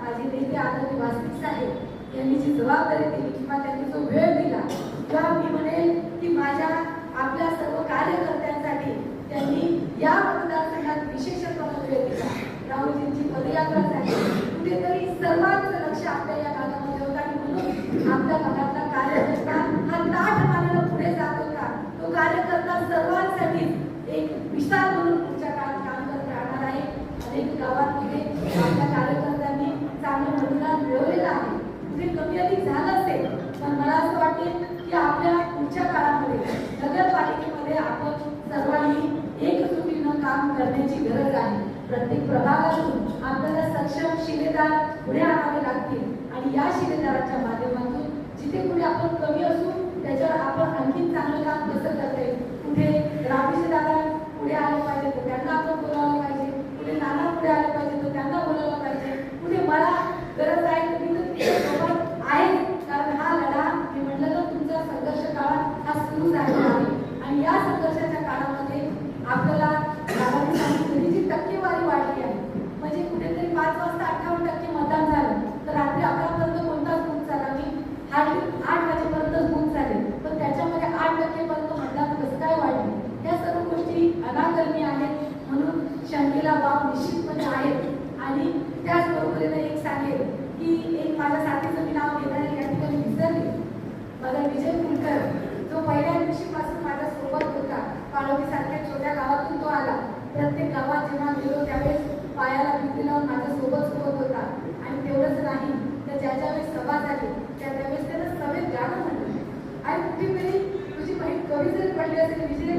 माझे नेते आदरणीय वासनिक साहेब यांनी जी जबाबदारी दिली किंवा त्यांनी जो वेळ दिला, किंवा मी म्हणेल की माझ्या आपल्या सर्व कार्यकर्त्यांसाठी त्यांनी या मतदारसंघात विशेषत्वाने वेळ दिला. राहुलजींची पदयात्रा झाली, कुठेतरी सर्वांचं लक्ष आपल्या या भागामध्ये होतं आणि म्हणून आपल्या भागातला कार्यकर्ता हा ताठ मानेनं पुढे जात होता. तो कार्यकर्ता सर्वांसाठी एक विशाल म्हणून पुढच्या काळात काम करत राहणार आहे. अनेक गावांमध्ये आपल्या कार्यकर्त्यांनी चांगलं मतदान मिळवलेलं आहे. कुठे कमी अधिक झालं असेल, पण मला असं वाटेल की आपल्या पुढच्या काळामध्ये नगरपालिकेमध्ये आपण सर्वांनी एकजुटीनं काम करण्याची गरज आहे. प्रत्येक प्रभागातून आपल्याला सक्षम शिलेदार पुढे आणावे लागतील आणि या शिलेदाराच्या माध्यमातून जिथे कुठे आपण कमी असू त्याच्यावर आपण आणखी चांगलं काम कसं करता येईल. कुठे रामजी दादा पुढे आले पाहिजे तर त्यांना आपण बोलावलं पाहिजे, कुठे नाना पुढे आले पाहिजे तर त्यांना बोलावलं पाहिजे, कुठे मला गरज आहे तर मी तर सोबत आहे. कारण हा लढा मी म्हटलं तर तुमचा संघर्ष काळात हा सुरू झालेला आहे आणि या संघर्षाच्या काळामध्ये आपल्याला गावाची सांगितलेली जी टक्केवारी वाढली आहे, म्हणजे कुठेतरी 5 वाजता 58% मतदान झालं तर रात्री 11पर्यंत कोणताच बूथ झाला नाही, हार्डली 8 वाजेपर्यंत बूथ झाले, पण त्याच्यामध्ये 8% पर्यंत मतदान कसं काय वाढले. या सर्व गोष्टी अनाकलनीय आहेत. म्हणून शंकेला वाव निश्चितपणे आहेत. आणि त्याचबरोबरीने एक सांगेल की एक माझ्या साथीचं मी नाव घेणार या ठिकाणी विसरले, माझा विजय कुलकर, जो पहिल्या दिवशीपासून माझ्या सोबत होता. पाळोली सारख्या छोट्या गावातून तो आला. प्रत्येक गावात जेव्हा गेलो त्यावेळेस पायाला भीती लावून माझ्या सोबत होता. आणि तेवढंच नाही तर ज्या वेळेस सभा झाली त्यावेळेस त्यानं सभेत गाणं म्हणलं आणि कुठेतरी तुझी बहीण कवी जरी पडली असेल विजय